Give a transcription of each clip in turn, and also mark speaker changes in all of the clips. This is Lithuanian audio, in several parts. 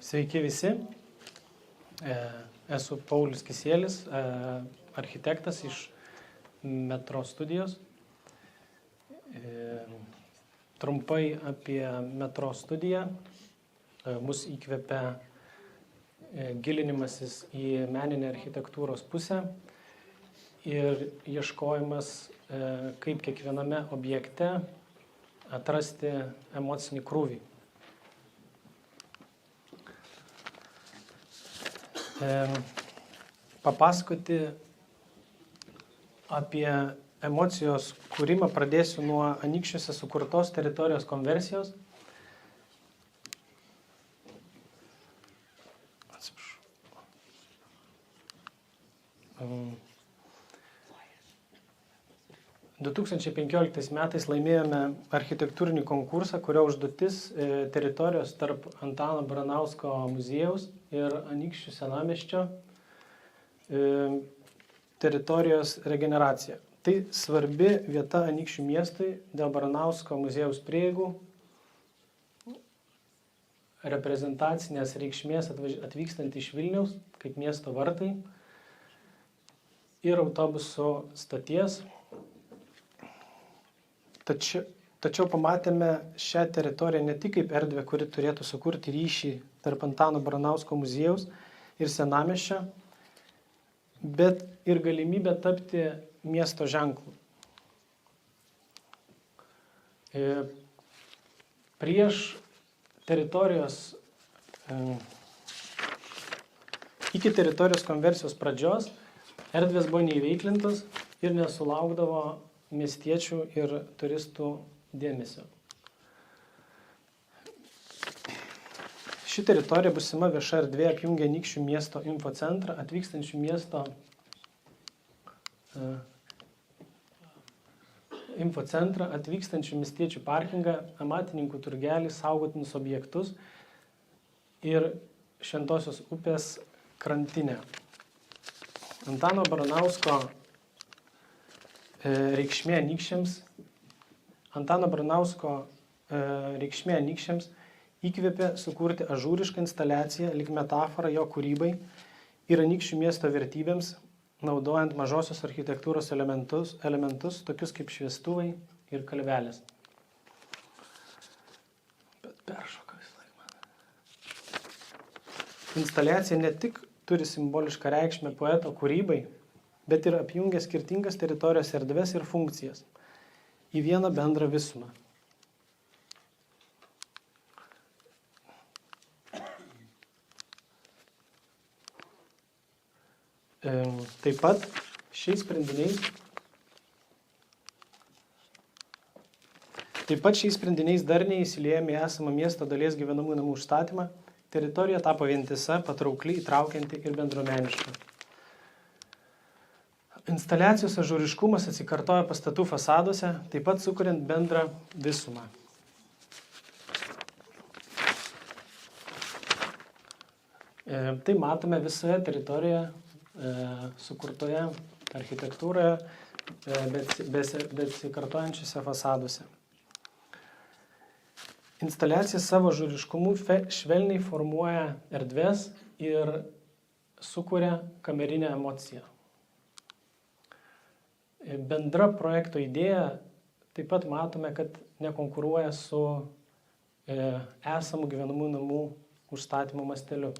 Speaker 1: Sveiki visi. Esu Paulius Kisėlis, architektas iš Metro studijos. Trumpai apie Metro studiją. Mus įkvepia gilinimasis į meninę architektūros pusę ir ieškojimas, kaip kiekviename objekte atrasti emocinį krūvį. Papasakoti apie emocijos kūrimą pradėsiu nuo Anykščiuose sukurtos teritorijos konversijos. Atsiprašau. 2015 metais laimėjome architektūrinį konkursą, kurio užduotis teritorijos tarp Antano Baranausko muziejaus ir Anykščių senamiesčio teritorijos regeneracija. Tai svarbi vieta Anykščių miestui dėl Baranausko muziejaus prieigų, reprezentacinės reikšmės atvykstant iš Vilniaus kaip miesto vartai ir autobusų stoties. Tačiau pamatėme šią teritoriją ne tik kaip erdvę, kuri turėtų sukurti ryšį tarp Antano Baranausko muziejaus ir senamiesčio, bet ir galimybę tapti miesto ženklu. Iki teritorijos konversijos pradžios erdvės buvo neįveiklintos ir nesulaukdavo miestiečių ir turistų dėmesio. Ši teritorija būsima vieša erdvė apjungia Anykščių miesto infocentrą, atvykstančių miesto infocentrą, atvykstančių miestiečių parkingą, amatininkų turgelį, saugotinus objektus ir Šventosios upės krantinę. Antano Baranausko reikšmė Anykščiams įkvėpė sukurti ažūrišką instaliaciją lyg metaforą jo kūrybai ir Anykščių miesto vertybėms, naudojant mažosios architektūros elementus tokius kaip šviestuvai ir kalvelės. Instaliacija ne tik turi simbolišką reikšmę poeto kūrybai, bet ir apjungia skirtingas teritorijos erdves ir funkcijas į vieną bendrą visumą. Taip pat šiais sprendiniais darniai įsiliejame į esamą miesto dalies gyvenamųjų namų užstatymą, teritorija tapo vientisa, patraukli, įtraukianti ir bendruomeniška. Instaliacijos ažūriškumas atsikartoja pastatų fasaduose, taip pat sukuriant bendrą visumą. Tai matome visoje teritorijoje, sukurtoje architektūroje, besikartojančiuose fasaduose. Instaliacija savo ažūriškumu švelniai formuoja erdves ir sukuria kamerinę emociją. Bendra projekto idėja taip pat matome, kad nekonkuruoja su esamų gyvenamųjų namų užstatymo masteliu.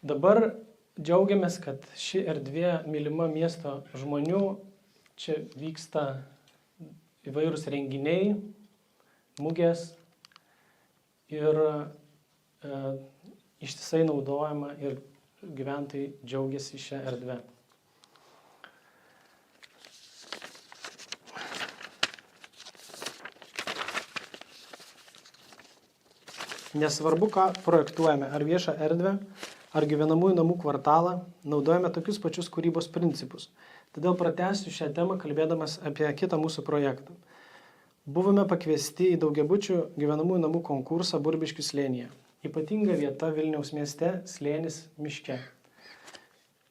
Speaker 1: Dabar džiaugiamės, kad ši erdvė mylima miesto žmonių, čia vyksta įvairūs renginiai, mugės ir ištisai naudojama ir gyventojai džiaugiasi šią erdvę. Nesvarbu, ką projektuojame, ar viešą erdvę, ar gyvenamųjų namų kvartalą, naudojame tokius pačius kūrybos principus. Todėl pratęsiu šią temą, kalbėdamas apie kitą mūsų projektą. Buvome pakviesti į daugiabučių gyvenamųjų namų konkursą Burbiškių slėnyje. Ypatinga vieta Vilniaus mieste – slėnis miške.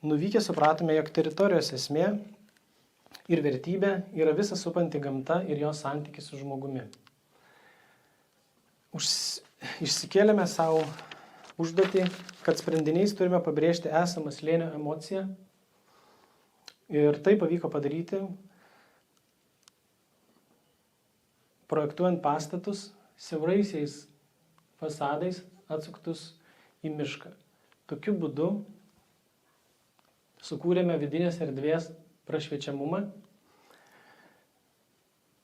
Speaker 1: Nuvykę supratome, jog teritorijos esmė ir vertybė yra visa supanti gamta ir jos santykis su žmogumi. Išsikėlėme savo užduotį, kad sprendiniais turime pabrėžti esamą slėnio emociją. Ir tai pavyko padaryti, projektuojant pastatus siauraisiais fasadais atsuktus į mišką. Tokiu būdu sukūrėme vidinės erdvės prašviečiamumą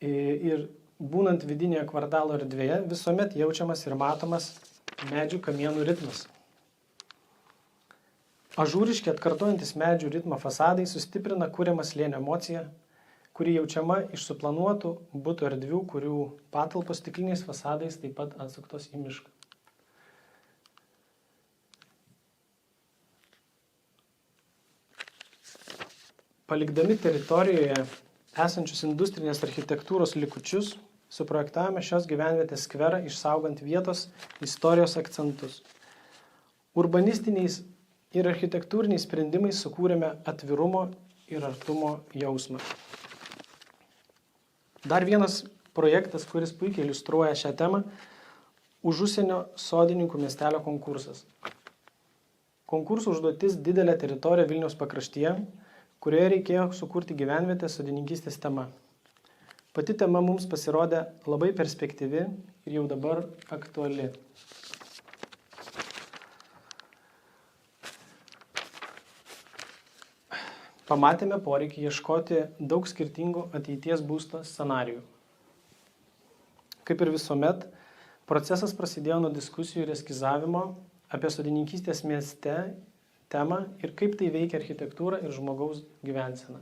Speaker 1: ir būnant vidinėje kvartalo erdvėje visuomet jaučiamas ir matomas medžių kamienų ritmas. Ažūriški atkartojantis medžių ritmo fasadai sustiprina kuriamą slėnio emociją, kuri jaučiama iš suplanuotų butų erdvių, kurių patalpos stikliniais fasadais taip pat atsuktos į mišką. Palikdami teritorijoje esančius industrinės architektūros likučius, suprojektavome šios gyvenvietės skverą išsaugant vietos istorijos akcentus. Urbanistiniais ir architektūriniais sprendimais sukūrėme atvirumo ir artumo jausmą. Dar vienas projektas, kuris puikiai iliustruoja šią temą, už užsienio sodininkų miestelio konkursas. Konkurso užduotis didelė teritorija Vilniaus pakraštyje, kurioje reikėjo sukurti gyvenvietę sodininkystės tema. Pati tema mums pasirodė labai perspektyvi ir jau dabar aktuali. Pamatėme poreikį ieškoti daug skirtingų ateities būsto scenarijų. Kaip ir visuomet, procesas prasidėjo nuo diskusijų ir eskizavimo apie sodininkystės mieste temą ir kaip tai veikia architektūrą ir žmogaus gyvenseną.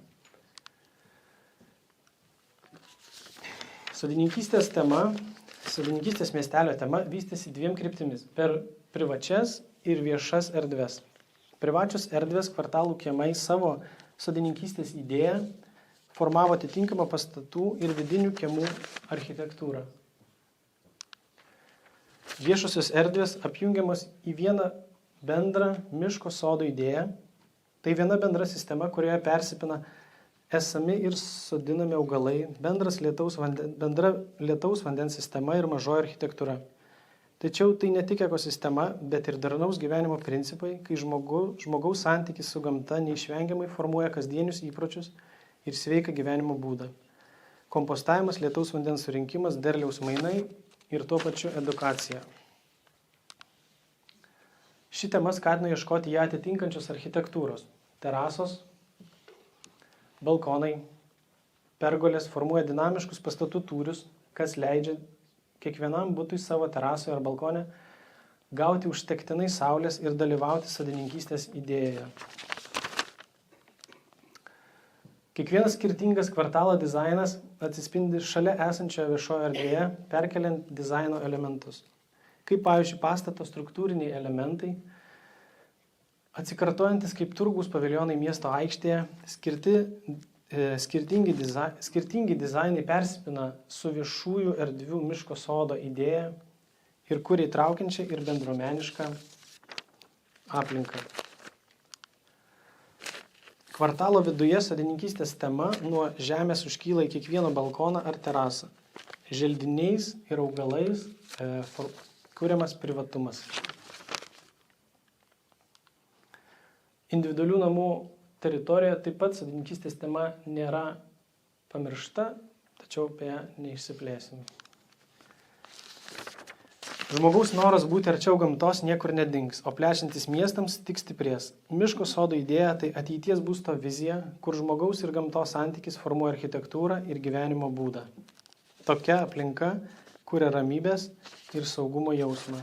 Speaker 1: Sodininkystės miestelio tema vystėsi dviem kryptimis – per privačias ir viešas erdves. Privačios erdvės kvartalų kiemai savo sodininkystės idėją formavo atitinkamą pastatų ir vidinių kiemų architektūrą. Viešosios erdvės apjungiamos į vieną bendrą miško sodo idėją. Tai viena bendra sistema, kurioje persipina esami ir sodinami augalai, bendra lietaus vandens sistema ir mažoji architektūra. Tačiau tai ne tik ekosistema, bet ir darnaus gyvenimo principai, kai žmogaus santykis su gamta neišvengiamai formuoja kasdienius įpročius ir sveiką gyvenimo būdą. Kompostavimas, lietaus vandens surinkimas, derliaus mainai ir tuo pačiu edukacija. Ši tema skatina ieškoti ją atitinkančios architektūros. Terasos, balkonai, pergolės formuoja dinamiškus pastatų tūrius, kas leidžia kiekvienam butui savo terasoje ar balkone gauti užtektinai saulės ir dalyvauti sodininkystės idėjoje. Kiekvienas skirtingas kvartalo dizainas atsispindi šalia esančioje viešoje erdvėje, perkeliant dizaino elementus. Kaip pavyzdžiui pastato struktūriniai elementai, atsikartojantis kaip turgaus paviljonai miesto aikštėje, skirtingi dizainai persipina su viešųjų erdvių miško sodo idėja ir kuria įtraukiančią ir bendruomenišką aplinką. Kvartalo viduje sodininkystės tema nuo žemės užkyla į kiekvieną balkoną ar terasą. Želdiniais ir augalais kuriamas privatumas. Individualių namų teritorijoje taip pat sodininkystės tema nėra pamiršta, tačiau apie ją neišsiplėsim. Žmogaus noras būti arčiau gamtos niekur nedings, o plečiantis miestams tik stiprės. Miško sodo idėja tai ateities būsto vizija, kur žmogaus ir gamtos santykis formuoja architektūrą ir gyvenimo būdą. Tokia aplinka kuria ramybės ir saugumo jausmą.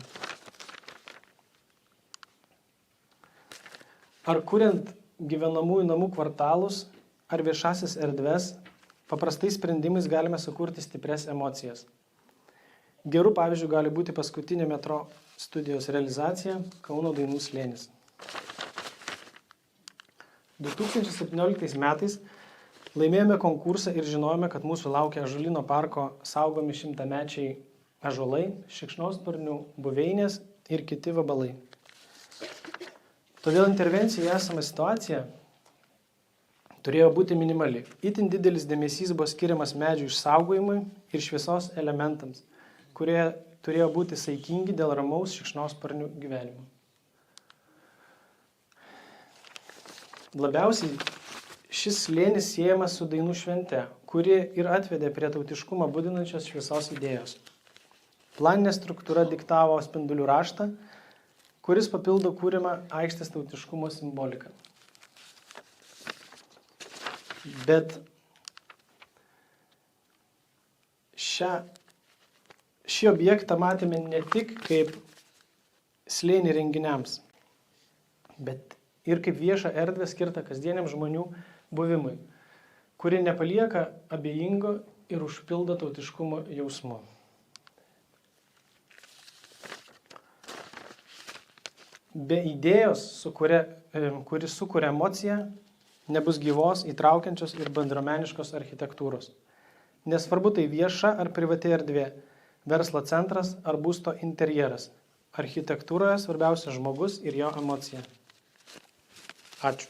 Speaker 1: Ar kuriant gyvenamųjų namų kvartalus ar viešasis erdves, paprastais sprendimais galime sukurti stiprias emocijas. Gerų pavyzdžių gali būti paskutinė metro studijos realizacija Kauno Dainų slėnis. 2017 metais laimėjome konkursą ir žinojome, kad mūsų laukia Ąžuolyno parko saugomi 100-mečiai ąžuolai, šikšnosparnių buveinės ir kiti vabalai. Todėl intervencija į esamą situaciją turėjo būti minimali. Itin didelis dėmesys buvo skiriamas medžių išsaugojimui ir šviesos elementams, kurie turėjo būti saikingi dėl ramaus šikšnosparnių gyvenimo. Labiausiai šis slėnis siejamas su dainų švente, kuri ir atvedė prie tautiškumą būdinančios šviesos idėjos. Planinė struktūra diktavo spindulių raštą, kuris papildo kūrimą aikštės tautiškumo simboliką. Bet šį objektą matėme ne tik kaip slėnį renginiams, bet ir kaip viešą erdvę skirtą kasdieniam žmonių buvimui, kuri nepalieka abejingo ir užpildo tautiškumo jausmu. Be idėjos, kuri sukuria emociją, nebus gyvos, įtraukiančios ir bendruomeniškos architektūros. Nesvarbu tai vieša ar privati erdvė, verslo centras ar būsto interjeras. Architektūroje svarbiausia žmogus ir jo emocija. Ačiū.